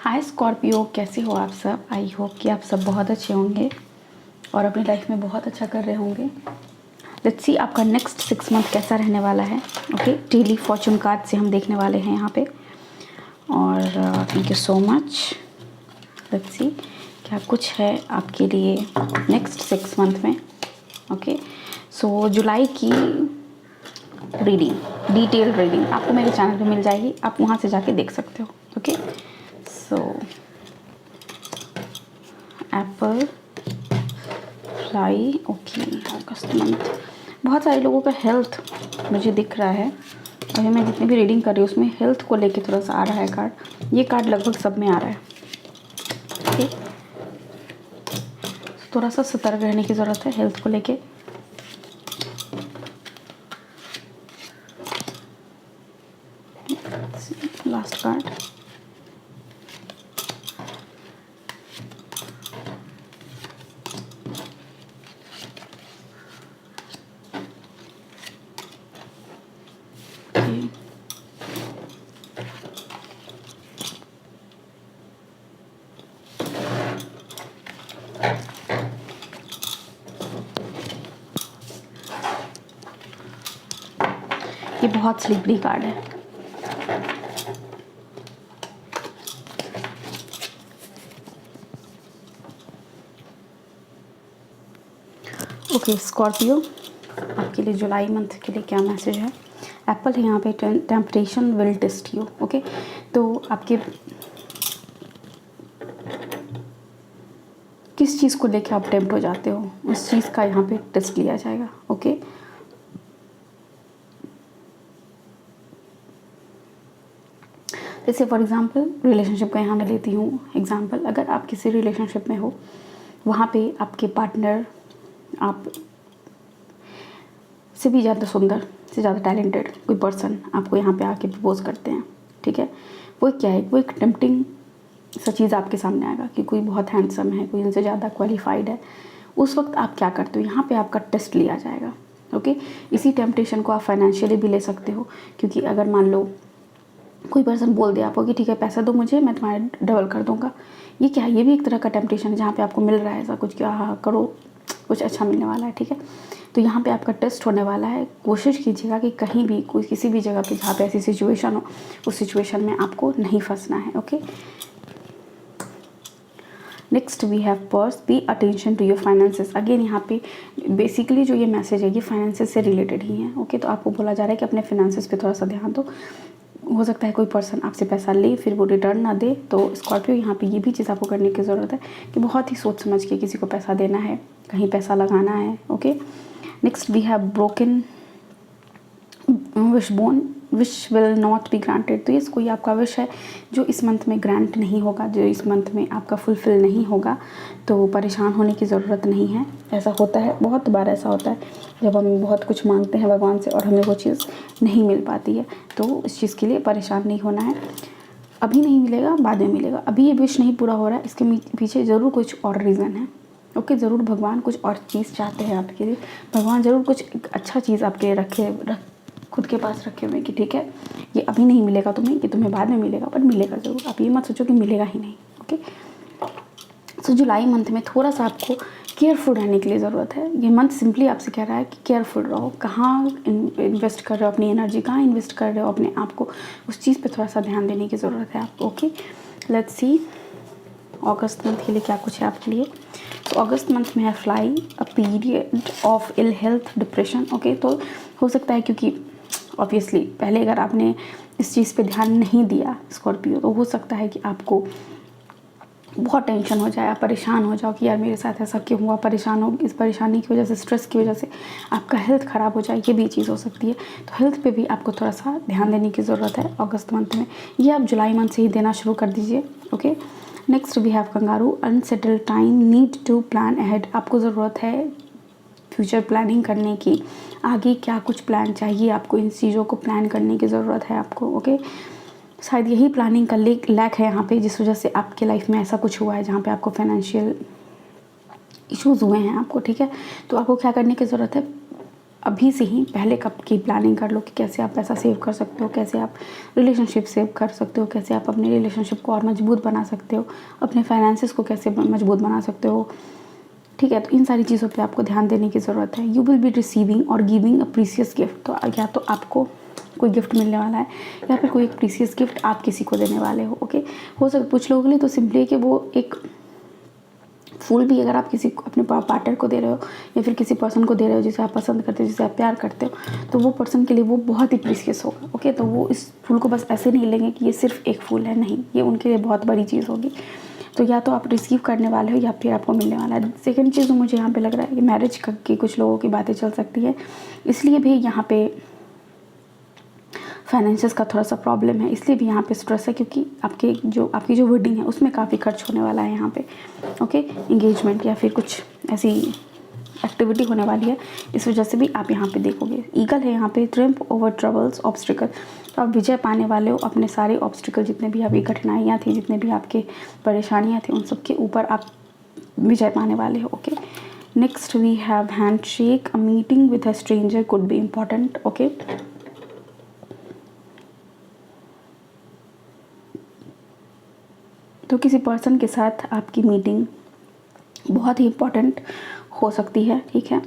हाय Scorpio, कैसे हो आप सब। आई होप कि आप सब बहुत अच्छे होंगे और अपनी लाइफ में बहुत अच्छा कर रहे होंगे। लेट्स सी आपका नेक्स्ट 6 मंथ कैसा रहने वाला है। ओके, डेली फॉर्चून कार्ड से हम देखने वाले हैं यहाँ पे। और thank you so much. Let's see क्या कुछ है आपके लिए नेक्स्ट 6 मंथ में। ओके, सो जुलाई की रीडिंग, डिटेल रीडिंग आपको मेरे चैनल पे मिल जाएगी, आप वहाँ से जाके देख सकते हो। Okay, so Apple fly. Okay, अगस्त मंथ बहुत सारे लोगों का हेल्थ मुझे दिख रहा है। अभी मैं जितनी भी रीडिंग कर रही हूँ उसमें हेल्थ को लेके थोड़ा सा आ रहा है कार्ड। ये कार्ड लगभग सब में आ रहा है। ओके, थोड़ा सा सतर्क रहने की ज़रूरत है हेल्थ को लेके। लास्ट कार्ड ये बहुत स्लिपरी कार्ड है। ओके स्कॉर्पियो, आपके लिए जुलाई मंथ के लिए क्या मैसेज है। एप्पल है यहाँ पे, temptation will test you. Okay, तो आपके किस चीज़ को लेके आप टेम्प्ट हो जाते हो उस चीज़ का यहाँ पे टेस्ट लिया जाएगा। ओके, जैसे फॉर एग्ज़ाम्पल रिलेशनशिप का यहाँ मैं लेती हूँ एग्ज़ाम्पल। अगर आप किसी रिलेशनशिप में हो, वहाँ पे आपके पार्टनर आप से भी ज़्यादा सुंदर, से ज़्यादा टैलेंटेड कोई पर्सन आपको यहाँ पे आके प्रपोज करते हैं। ठीक है, वो क्या है, वो एक टेम्पटिंग सा चीज़ आपके सामने आएगा कि कोई बहुत हैंडसम है, कोई उनसे ज़्यादा क्वालिफाइड है। उस वक्त आप क्या करते हो, यहाँ पे आपका टेस्ट लिया जाएगा। ओके, इसी टेम्पटेशन को आप फाइनेंशियली भी ले सकते हो, क्योंकि अगर मान लो कोई पर्सन बोल दे आपको कि ठीक है पैसा दो मुझे, मैं तुम्हारे डबल कर दूंगा। ये क्या है, ये भी एक तरह का टेम्पटेशन है जहाँ पे आपको मिल रहा है ऐसा कुछ, क्या हाँ करो, कुछ अच्छा मिलने वाला है। ठीक है, तो यहाँ पे आपका टेस्ट होने वाला है। कोशिश कीजिएगा कि कहीं भी कोई किसी भी जगह पे जहाँ पे ऐसी सिचुएशन हो, उस सिचुएशन में आपको नहीं फंसना है। Okay, next we have purse, be attention to your finances. Again यहाँ पे बेसिकली जो ये मैसेज है ये फाइनेंसेस से रिलेटेड ही है। ओके, तो आपको बोला जा रहा है कि अपने फाइनेंसेस पे थोड़ा सा ध्यान दो। हो सकता है कोई पर्सन आपसे पैसा ले फिर वो रिटर्न ना दे, तो स्कॉर्पियो यहाँ पे ये भी चीज़ आपको करने की ज़रूरत है कि बहुत ही सोच समझ के किसी को पैसा देना है, कहीं पैसा लगाना है। Okay, next we have broken wishbone, wish will not be granted. तो ये कोई आपका विश है जो इस मंथ में ग्रांट नहीं होगा, जो इस मंथ में आपका फुलफिल नहीं होगा, तो परेशान होने की ज़रूरत नहीं है। ऐसा होता है, बहुत बार ऐसा होता है जब हम बहुत कुछ मांगते हैं भगवान से और हमें वो चीज़ नहीं मिल पाती है, तो इस चीज़ के लिए परेशान नहीं होना है। अभी नहीं मिलेगा, बाद में मिलेगा। अभी ये विश नहीं पूरा हो रहा है, इसके पीछे ज़रूर कुछ और रीज़न है। ओके, ज़रूर भगवान कुछ और चीज़ चाहते हैं आपके लिए। भगवान ज़रूर कुछ अच्छा चीज़ आपके खुद के पास रखे हुए कि ठीक है ये अभी नहीं मिलेगा तुम्हें, ये तुम्हें बाद में मिलेगा, पर मिलेगा ज़रूर। आप ये मत सोचो कि मिलेगा ही नहीं। ओके, सो जुलाई मंथ में थोड़ा सा आपको केयरफुल रहने के लिए ज़रूरत है। ये मंथ सिंपली आपसे कह रहा है कि केयरफुल रहो। कहाँ इन्वेस्ट कर रहे हो अपनी एनर्जी, कहाँ इन्वेस्ट कर रहे हो अपने आप को, उस चीज़ पे थोड़ा सा ध्यान देने की ज़रूरत है आपको। Okay, let's see August month के लिए क्या कुछ है आपके लिए। तो अगस्त मंथ में है fly, a period of ill health, depression. Okay, तो हो सकता है क्योंकि ऑब्वियसली पहले अगर आपने इस चीज़ पे ध्यान नहीं दिया स्कॉर्पियो, तो हो सकता है कि आपको बहुत टेंशन हो जाए, आप परेशान हो जाओ कि यार मेरे साथ ऐसा क्यों हुआ, परेशान हो, इस परेशानी की वजह से, स्ट्रेस की वजह से आपका हेल्थ ख़राब हो जाए, ये भी चीज़ हो सकती है। तो हेल्थ पे भी आपको थोड़ा सा ध्यान देने की ज़रूरत है अगस्त मंथ में। ये आप जुलाई मंथ से ही देना शुरू कर दीजिए। Okay, next we have kangaroo, unsettled time, need to plan ahead. आपको ज़रूरत है फ्यूचर प्लानिंग करने की, आगे क्या कुछ प्लान चाहिए आपको, इन चीज़ों को प्लान करने की ज़रूरत है आपको। ओके, शायद यही प्लानिंग का लैक है यहाँ पे, जिस वजह से आपके लाइफ में ऐसा कुछ हुआ है जहाँ पे आपको फाइनेंशियल इश्यूज़ हुए हैं आपको। ठीक है, तो आपको क्या करने की ज़रूरत है, अभी से ही पहले कब की प्लानिंग कर लो कि कैसे आप पैसा सेव कर सकते हो, कैसे आप रिलेशनशिप सेव कर सकते हो, कैसे आप अपने रिलेशनशिप को और मजबूत बना सकते हो, अपने फाइनेंसिस को कैसे मजबूत बना सकते हो। ठीक है, तो इन सारी चीज़ों पे आपको ध्यान देने की ज़रूरत है। यू विल बी रिसीविंग और गिविंग अ प्रीसियस गिफ्ट, तो या तो आपको कोई गिफ्ट मिलने वाला है या फिर कोई एक प्रीसियस गिफ्ट आप किसी को देने वाले हो। ओके, हो सकता कुछ लोगों के लिए तो सिंपली है कि वो एक फूल भी अगर आप किसी को अपने पार्टनर को दे रहे हो या फिर किसी पर्सन को दे रहे हो जिसे आप पसंद करते हो, जिसे आप प्यार करते हो, तो वो पर्सन के लिए वो बहुत ही प्रीसियस होगा। ओके, तो वो इस फूल को बस ऐसे नहीं लेंगे कि ये सिर्फ एक फूल है, नहीं, ये उनके लिए बहुत बड़ी चीज़ होगी। तो या तो आप रिसीव करने वाले हो या फिर आपको मिलने वाला है। सेकेंड चीज़ मुझे यहाँ पे लग रहा है कि मैरिज की कुछ लोगों की बातें चल सकती है, इसलिए भी यहाँ पे फाइनेंशियस का थोड़ा सा प्रॉब्लम है, इसलिए भी यहाँ पे स्ट्रेस है, क्योंकि आपकी जो वेडिंग है उसमें काफ़ी खर्च होने वाला है यहाँ पे। ओके, इंगेजमेंट या फिर कुछ ऐसी एक्टिविटी होने वाली है, इस वजह से भी आप यहाँ पे देखोगे। ईगल है यहाँ पे, ट्रिम्प ओवर ट्रबल्स ऑब्स्टिकल, तो आप विजय पाने वाले हो अपने सारे ऑब्स्टिकल, जितने भी आपकी कठिनाइयाँ थी, जितने भी आपके परेशानियाँ थी, उन सब के ऊपर आप विजय पाने वाले हो। Okay, next we have handshake, a meeting with a stranger could be important. Okay, तो किसी पर्सन के साथ आपकी मीटिंग बहुत ही इम्पॉर्टेंट हो सकती है। ठीक है,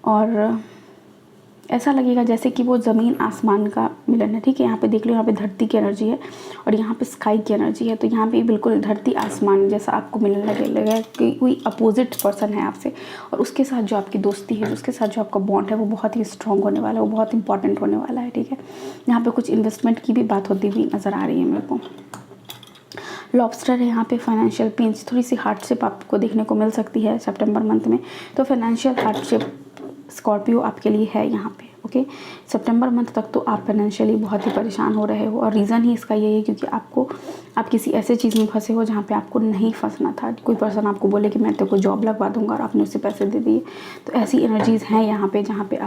और ऐसा लगेगा जैसे कि वो ज़मीन आसमान का मिलन है। ठीक है, यहाँ पे देख लो, यहाँ पे धरती की एनर्जी है और यहाँ पे स्काई की एनर्जी है, तो यहाँ पे बिल्कुल धरती आसमान जैसा आपको मिलने लगेगा कि कोई अपोजिट पर्सन है आपसे, और उसके साथ जो आपकी दोस्ती है, उसके साथ जो आपका बॉन्ड है, वो बहुत ही स्ट्रॉन्ग होने वाला है, वो बहुत इंपॉर्टेंट होने वाला है। ठीक है, यहाँ पे कुछ इन्वेस्टमेंट की भी बात होती हुई नज़र आ रही है मेरे को। लॉबस्टर है यहाँ पे, फाइनेंशियल पिंच, थोड़ी सी हार्डशिप आपको देखने को मिल सकती है सितंबर मंथ में, तो फाइनेंशियल हार्डशिप स्कॉर्पियो आपके लिए है यहाँ पे। ओके, सितंबर मंथ तक तो आप फाइनेंशियली बहुत ही परेशान हो रहे हो, और रीज़न ही इसका यही है क्योंकि आप किसी ऐसे चीज़ में फंसे हो जहाँ पे आपको नहीं फंसना था। कोई पर्सन आपको बोले कि मैं तेरे को जॉब लगवा दूंगा और आपने उससे पैसे दे दिए, तो ऐसी एनर्जीज़ हैं यहाँ पे जहाँ पे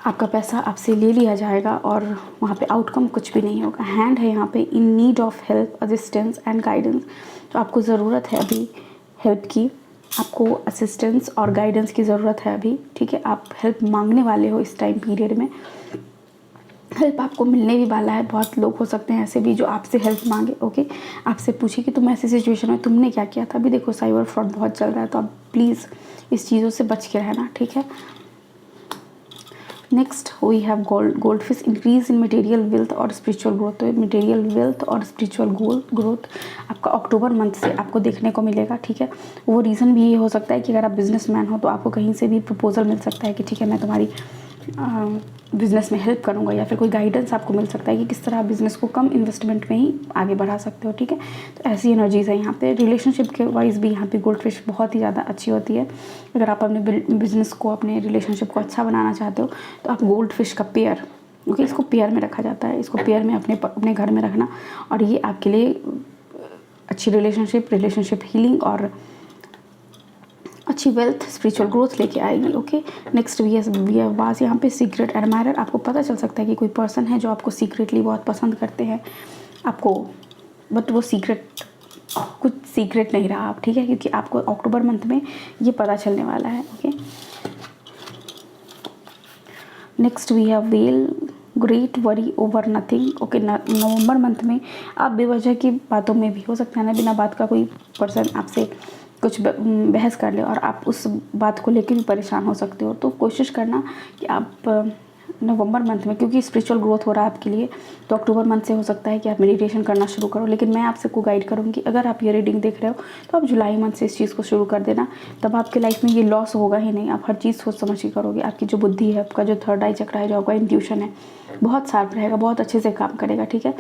आपका पैसा आपसे ले लिया जाएगा और वहाँ पे आउटकम कुछ भी नहीं होगा। हैंड है यहाँ पे, in need of help, assistance and guidance, तो आपको ज़रूरत है अभी हेल्प की, आपको असिस्टेंस और गाइडेंस की ज़रूरत है अभी। ठीक है, आप हेल्प मांगने वाले हो इस टाइम पीरियड में, हेल्प आपको मिलने भी वाला है। बहुत लोग हो सकते हैं ऐसे भी जो आपसे हेल्प मांगे। ओके, आपसे पूछे कि तुम ऐसी सिचुएशन में तुमने क्या किया था। अभी देखो साइबर फ्रॉड बहुत चल रहा है, तो आप प्लीज़ इस चीज़ों से बच के रहना। ठीक है, next we have goldfish, increase in material wealth और स्पिरिचुअल ग्रोथ, तो मटेरियल वेल्थ और स्पिरिचुअल ग्रोथ आपका अक्टूबर मंथ से आपको देखने को मिलेगा। ठीक है, वो रीज़न भी ये हो सकता है कि अगर आप बिजनेसमैन हो तो आपको कहीं से भी प्रपोजल मिल सकता है कि ठीक है मैं तुम्हारी बिज़नेस में हेल्प करूँगा, या फिर कोई गाइडेंस आपको मिल सकता है कि किस तरह आप बिज़नेस को कम इन्वेस्टमेंट में ही आगे बढ़ा सकते हो। ठीक है, तो ऐसी एनर्जीज़ है यहाँ पे। रिलेशनशिप के वाइज भी यहाँ पे गोल्ड फिश बहुत ही ज़्यादा अच्छी होती है। अगर आप अपने बिज़नेस को, अपने रिलेशनशिप को अच्छा बनाना चाहते हो तो आप गोल्ड फिश का पेयर, ओके, इसको पेयर में रखा जाता है, इसको पेयर में अपने घर में रखना, और ये आपके लिए अच्छी रिलेशनशिप हीलिंग और अच्छी वेल्थ, स्पिरिचुअल ग्रोथ लेके आएगी। Okay, next we have vase, यहाँ पे सीक्रेट एडमायरर, आपको पता चल सकता है कि कोई पर्सन है जो आपको सीक्रेटली बहुत पसंद करते हैं आपको, बट वो कुछ सीक्रेट नहीं रहा आप। ठीक है, क्योंकि आपको अक्टूबर मंथ में ये पता चलने वाला है। Okay, next we have well, great worry over nothing. Okay, नवंबर मंथ में आप बेवजह की बातों में भी, हो सकता है ना, बिना बात का कोई पर्सन आपसे कुछ बहस कर ले और आप उस बात को लेकर भी परेशान हो सकते हो। तो कोशिश करना कि आप नवंबर मंथ में, क्योंकि स्पिरिचुअल ग्रोथ हो रहा है आपके लिए, तो अक्टूबर मंथ से हो सकता है कि आप मेडिटेशन करना शुरू करो। लेकिन मैं आपसे को गाइड करूँगी, अगर आप ये रीडिंग देख रहे हो तो आप जुलाई मंथ से इस चीज़ को शुरू कर देना, तब आपके लाइफ में ये लॉस होगा ही नहीं। आप हर चीज़ सोच समझ के करोगे, आपकी जो बुद्धि है, आपका जो थर्ड आई चक्र है, जो आपका इंट्यूशन है, बहुत शार्प रहेगा, बहुत अच्छे से काम करेगा। ठीक है,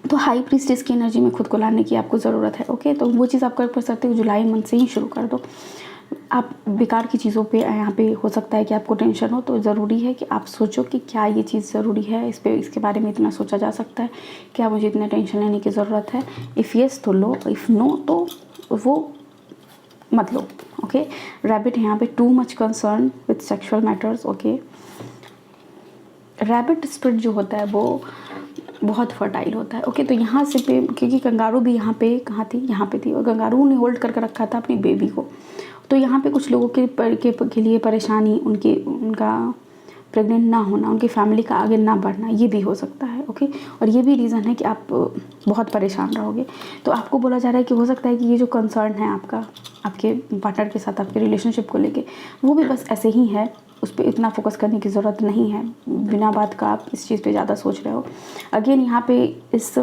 तो हाई प्रीस्टेस की एनर्जी में खुद को लाने की आपको ज़रूरत है। ओके, तो वो चीज़ आप कर सकते हो, जुलाई मंथ से ही शुरू कर दो। आप बेकार की चीज़ों पे यहाँ पे हो सकता है कि आपको टेंशन हो, तो ज़रूरी है कि आप सोचो कि क्या ये चीज़ ज़रूरी है, इसके बारे में इतना सोचा जा सकता है, क्या मुझे इतना टेंशन लेने की ज़रूरत है। इफ़ येस तो लो, इफ़ नो तो वो मत लो। ओके, रैबिट यहाँ पे, too much concern with sexual matters. Okay, rabbit spirit जो होता है वो बहुत फर्टाइल होता है। ओके, तो यहाँ से क्योंकि कंगारू भी यहाँ पे कहाँ थी, यहाँ पे थी, और कंगारू ने होल्ड करके रखा था अपनी बेबी को, तो यहाँ पे कुछ लोगों के लिए परेशानी उनका प्रेग्नेंट ना होना, उनकी फैमिली का आगे ना बढ़ना, ये भी हो सकता है। ओके, और ये भी रीज़न है कि आप बहुत परेशान रहोगे। तो आपको बोला जा रहा है कि हो सकता है कि ये जो कंसर्न है आपका आपके पार्टनर के साथ, आपके रिलेशनशिप को लेके, वो भी बस ऐसे ही है, उस पर इतना फोकस करने की ज़रूरत नहीं है। बिना बात का आप इस चीज़ पे ज़्यादा सोच रहे हो। अगेन यहाँ पे इस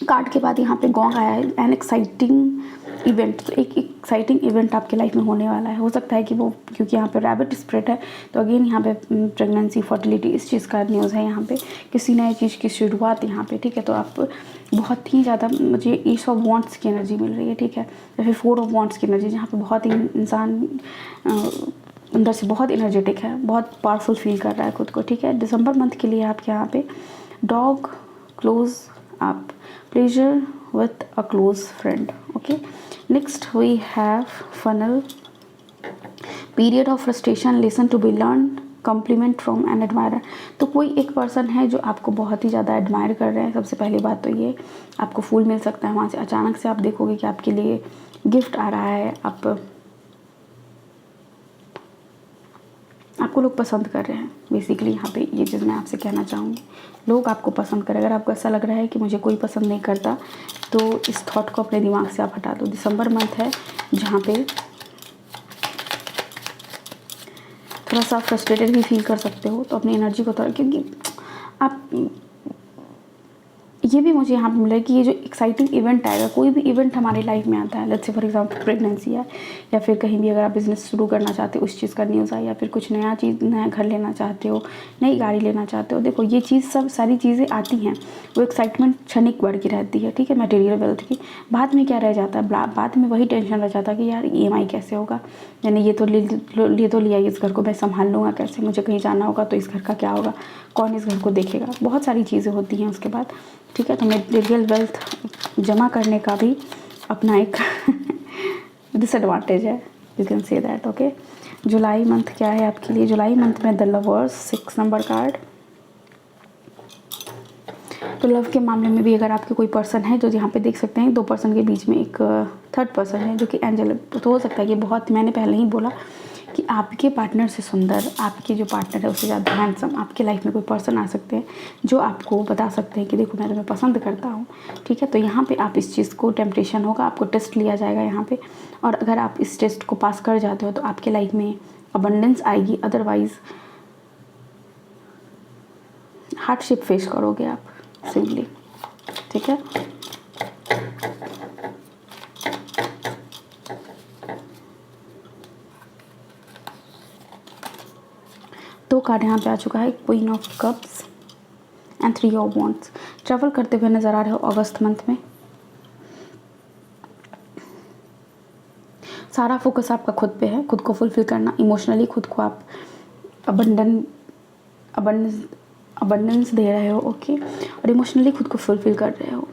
कार्ड के बाद यहाँ पे गॉन्ग आया है, एन एक्साइटिंग इवेंट। तो एक एक्साइटिंग इवेंट आपके लाइफ में होने वाला है। हो सकता है कि वो, क्योंकि यहाँ पे रैबिट स्प्रेड है, तो अगेन यहाँ पे प्रेगनेंसी, फर्टिलिटी, इस चीज़ का न्यूज़ है। यहाँ पे किसी नए चीज़ की शुरुआत यहाँ पे, ठीक है। तो आप बहुत ही ज़्यादा, मुझे एस ऑफ वॉन्ट्स की एनर्जी मिल रही है, ठीक है, या फिर 4 ऑफ वॉन्ट्स की एनर्जी, जहाँ पे बहुत ही इंसान अंदर से बहुत एनर्जेटिक है, बहुत पावरफुल फील कर रहा है खुद को, ठीक है। दिसंबर मंथ के लिए आपके यहाँ पे dog, close up, pleasure with a close friend. Okay, next we have funnel, period of frustration, lesson to be learned, compliment from an admirer। तो कोई एक पर्सन है जो आपको बहुत ही ज़्यादा एडमायर कर रहे हैं। सबसे पहली बात तो ये, आपको फूल मिल सकता है वहाँ से, अचानक से आप देखोगे कि आपके लिए गिफ्ट आ रहा है, आपको लोग पसंद कर रहे हैं। बेसिकली यहाँ पे ये चीज़ मैं आपसे कहना चाहूँगी, लोग आपको पसंद करें। अगर आपको ऐसा लग रहा है कि मुझे कोई पसंद नहीं करता, तो इस थॉट को अपने दिमाग से आप हटा दो। दिसंबर मंथ है जहाँ पे थोड़ा सा फ्रस्ट्रेटेड भी फील कर सकते हो, तो अपनी एनर्जी को थोड़ा, क्योंकि आप, ये भी मुझे यहाँ पे मिला है कि ये जो एक्साइटिंग इवेंट आएगा, कोई भी इवेंट हमारी लाइफ में आता है, let's say for example pregnancy है, या फिर कहीं भी अगर आप बिज़नेस शुरू करना चाहते हो उस चीज़ का न्यूज़ आए, या फिर कुछ नया घर लेना चाहते हो, नई गाड़ी लेना चाहते हो। देखो ये चीज़, सब सारी चीज़ें आती हैं, वो एक्साइटमेंट क्षणिक बढ़ की रहती है, ठीक है, मटेरियल वेल्थ की। बाद में क्या रह जाता है, बाद में वही टेंशन रह जाता है कि यार EMI कैसे होगा, यानी ये तो लिया, इस घर को मैं संभाल लूँगा कैसे, मुझे कहीं जाना होगा तो इस घर का क्या होगा, कौन इस घर को देखेगा, बहुत सारी चीज़ें होती हैं उसके बाद, ठीक है। तो मटेरियल वेल्थ जमा करने का भी अपना एक डिसएडवांटेज है, you can say that. Okay, July month क्या है आपके लिए? जुलाई मंथ में द लवर्स, 6 नंबर कार्ड। तो लव के मामले में भी अगर आपके कोई पर्सन है, जो यहाँ पे देख सकते हैं 2 पर्सन के बीच में एक थर्ड पर्सन है जो कि एंजल, तो हो सकता है कि बहुत, मैंने पहले ही बोला कि आपके पार्टनर से सुंदर, आपके जो पार्टनर है उससे ज़्यादा हैंडसम आपके लाइफ में कोई पर्सन आ सकते हैं, जो आपको बता सकते हैं कि देखो मैं तुम्हें पसंद करता हूँ, ठीक है। तो यहाँ पे आप इस चीज़ को, टेम्पटेशन होगा, आपको टेस्ट लिया जाएगा यहाँ पे, और अगर आप इस टेस्ट को पास कर जाते हो तो आपके लाइफ में अबंडेंस आएगी, अदरवाइज हार्डशिप फेस करोगे आप सिंपली, ठीक है। दो कार्ड यहाँ पे आ चुका है, queen of cups and 3 of wands. Travel करते हुए नज़र आ रहे हो अगस्त मंथ में। सारा फोकस आपका खुद पे है, खुद को फुलफिल करना, इमोशनली खुद को आप अबंडेंस दे रहे हो, ओके, और इमोशनली खुद को फुलफिल कर रहे हो।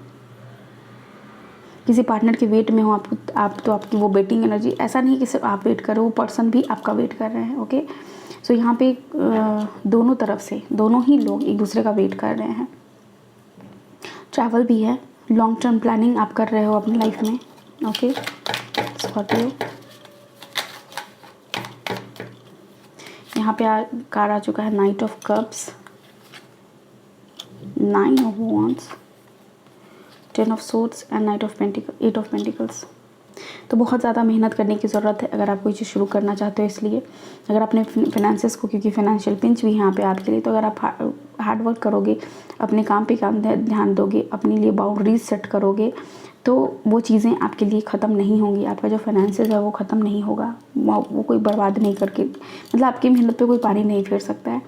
किसी पार्टनर के वेट में हो आप तो आपकी वो वेटिंग एनर्जी, ऐसा नहीं कि सिर्फ आप वेट करो, वो पर्सन भी आपका वेट कर रहे हैं, ओके। सो यहाँ पे दोनों तरफ से, दोनों ही लोग एक दूसरे का वेट कर रहे हैं। ट्रैवल भी है, लॉन्ग टर्म प्लानिंग आप कर रहे हो अपनी लाइफ में, ओके। स्कॉर्पियो, यहाँ पे कार्ड आ चुका है night of cups, 9 of wands, 10 of swords and night of pentacle, 8 of pentacles. तो बहुत ज़्यादा मेहनत करने की ज़रूरत है अगर आप कोई चीज़ शुरू करना चाहते हो। इसलिए अगर अपने फाइनेंसेस को, क्योंकि फाइनेंशियल पिंच भी यहाँ पे आपके लिए, तो अगर आप हार्ड वर्क करोगे, अपने काम पे ध्यान दोगे, अपने लिए बाउंड्रीज सेट करोगे, तो वो चीज़ें आपके लिए ख़त्म नहीं होंगी। आपका जो फाइनेंसेस है वो ख़त्म नहीं होगा, वो कोई बर्बाद नहीं करके, मतलब आपकी मेहनत पे कोई पानी नहीं फेर सकता है,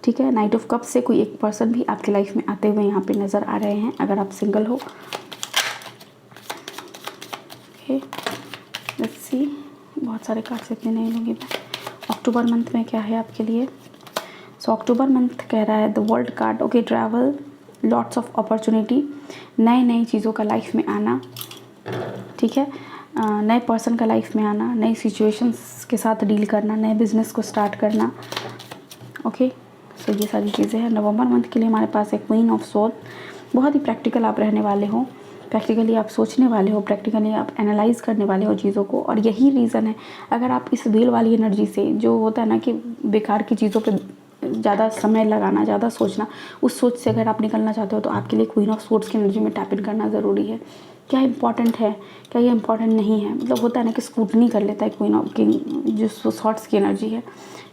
ठीक है। नाइट ऑफ कप्स से कोई एक पर्सन भी आपकी लाइफ में आते हुए यहाँ पे नज़र आ रहे हैं, अगर आप सिंगल हो। ओके, लेट्स सी, बहुत सारे कार्ड्स इतने नहीं लूँगी मैं। अक्टूबर मंथ में क्या है आपके लिए? सो अक्टूबर मंथ कह रहा है the world card, okay, travel, lots of opportunity, नई चीज़ों का लाइफ में आना, ठीक है, नए पर्सन का लाइफ में आना, नई सिचुएशंस के साथ डील करना, नए बिजनेस को स्टार्ट करना, ओके। सो ये सारी चीज़ें हैं। नवंबर मंथ के लिए हमारे पास है क्वीन ऑफ सोर्ड, बहुत ही प्रैक्टिकल आप रहने वाले हो, प्रैक्टिकली आप सोचने वाले हो, प्रैक्टिकली आप एनालाइज करने वाले हो चीज़ों को। और यही रीज़न है, अगर आप इस व्हील वाली एनर्जी से, जो होता है ना कि बेकार की चीज़ों पे ज़्यादा समय लगाना, ज़्यादा सोचना, उस सोच से अगर आप निकलना चाहते हो तो आपके लिए क्वीन ऑफ सोर्ड्स की एनर्जी में टैप इन करना ज़रूरी है। क्या इंपॉर्टेंट है, क्या ये इंपॉर्टेंट नहीं है, मतलब होता है ना कि स्क्रूटनी कर लेता है क्वीन ऑफ किंग, जो थॉट्स की एनर्जी है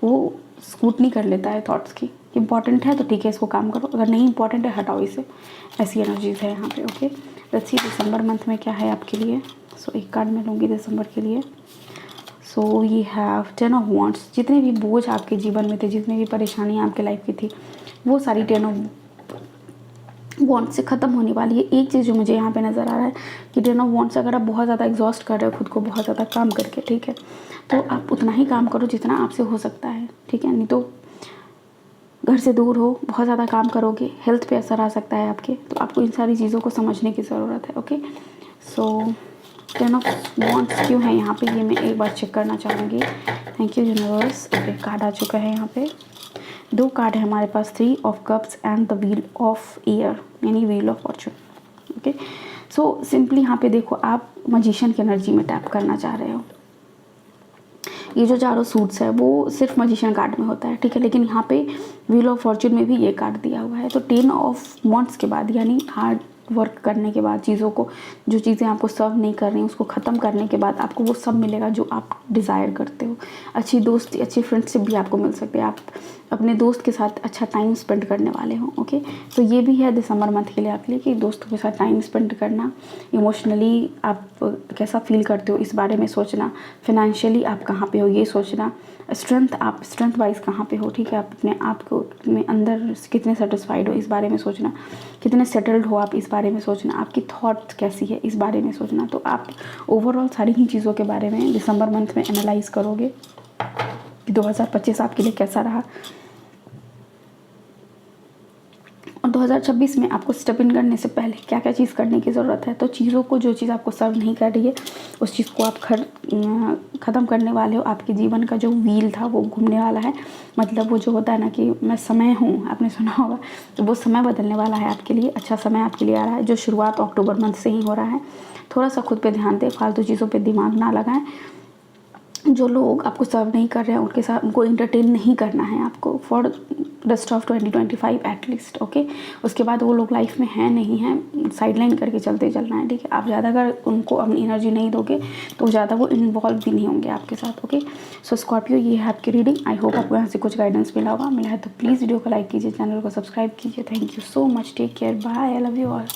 वो स्क्रूटनी कर लेता है थॉट्स की। इंपॉर्टेंट है तो ठीक है, इसको काम करो, अगर नहीं इंपॉर्टेंट है हटाओ इसे। ऐसी एनर्जीज है यहाँ पे। Okay, let's see December month में क्या है आपके लिए। सो एक कार्ड मैं लूँगी दिसंबर के लिए। सो ये हैव 10 ऑफ वॉन्ड्स। जितने भी बोझ आपके जीवन में थे, जितनी भी परेशानियाँ आपके लाइफ की थी, वो सारी 10 ऑफ वॉन्ड्स से ख़त्म होने वाली है। एक चीज़ जो मुझे यहाँ पे नज़र आ रहा है कि 10 ऑफ वॉन्ड्स, अगर आप बहुत ज़्यादा एग्जॉस्ट कर रहे हो खुद को, बहुत ज़्यादा काम करके, ठीक है, तो आप उतना ही काम करो जितना आपसे हो सकता है, ठीक है। नहीं तो घर से दूर हो, बहुत ज़्यादा काम करोगे, हेल्थ पे असर आ सकता है आपके, तो आपको इन सारी चीज़ों को समझने की ज़रूरत है। ओके, सो 10 ऑफ वॉन्ड्स क्यों है यहाँ पे, ये मैं एक बार चेक करना चाहूँगी। Thank you universe. एक कार्ड आ चुका है यहाँ पे, 2 कार्ड है हमारे पास, 3 of cups and the wheel of year, यानी wheel of fortune. Okay, so simply यहाँ पे देखो, आप मजिशियन की एनर्जी में टैप करना चाह रहे हो। ये जो चारों सूट्स है वो सिर्फ मजिशियन कार्ड में होता है, ठीक है, लेकिन यहाँ पे व्हील ऑफ फॉर्चून में भी ये कार्ड दिया हुआ है। तो 10 ऑफ वॉन्ड्स के बाद, यानी हार्ड वर्क करने के बाद, चीज़ों को, जो चीज़ें आपको सर्व नहीं कर रही, उसको ख़त्म करने के बाद आपको वो सब मिलेगा जो आप डिज़ायर करते हो। अच्छी दोस्ती, अच्छी फ्रेंडशिप भी आपको मिल सकती है, आप अपने दोस्त के साथ अच्छा टाइम स्पेंड करने वाले हो। ओके, तो ये भी है दिसंबर मंथ के लिए आपके लिए कि दोस्तों के साथ टाइम स्पेंड करना, इमोशनली आप कैसा फील करते हो इस बारे में सोचना, फिनेंशियली आप कहाँ पे हो ये सोचना, आप स्ट्रेंथ वाइज कहाँ पे हो, ठीक है, आप अपने आप को में अंदर कितने सेटिस्फाइड हो इस बारे में सोचना, कितने सेटल्ड हो आप इस बारे में सोचना, आपकी थॉट कैसी है इस बारे में सोचना। तो आप ओवरऑल सारी ही चीज़ों के बारे में दिसंबर मंथ में एनालाइज करोगे कि 2025 आपके लिए कैसा रहा, और 2026 में आपको स्टेप इन करने से पहले क्या क्या चीज़ करने की ज़रूरत है। तो चीज़ों को, जो चीज़ आपको सर्व नहीं कर रही है, उस चीज़ को आप ख़त्म करने वाले हो। आपके जीवन का जो व्हील था वो घूमने वाला है, मतलब वो जो होता है ना कि मैं समय हूँ, आपने सुना होगा, तो वो समय बदलने वाला है आपके लिए। अच्छा समय आपके लिए आ रहा है, जो शुरुआत अक्टूबर मंथ से ही हो रहा है। थोड़ा सा खुद पर ध्यान दें, फालतू चीज़ों पर दिमाग ना लगाएं। जो लोग आपको सर्व नहीं कर रहे हैं उनके साथ, उनको इंटरटेन नहीं करना है आपको for rest of 2025 at least. Okay, उसके बाद वो लोग लाइफ में हैं नहीं हैं, साइडलाइन करके चलते चलना है, ठीक है। आप ज़्यादा अगर उनको अपनी एनर्जी नहीं दोगे तो ज़्यादा वो इन्वॉल्व भी नहीं होंगे आपके साथ। ओके, सो स्कॉर्पियो, ये है आपकी रीडिंग। आई होप आपको यहाँ से कुछ गाइडेंस मिला होगा। मिला है तो प्लीज़ वीडियो को लाइक कीजिए, चैनल को सब्सक्राइब कीजिए। Thank you so much, take care, bye, I love you all.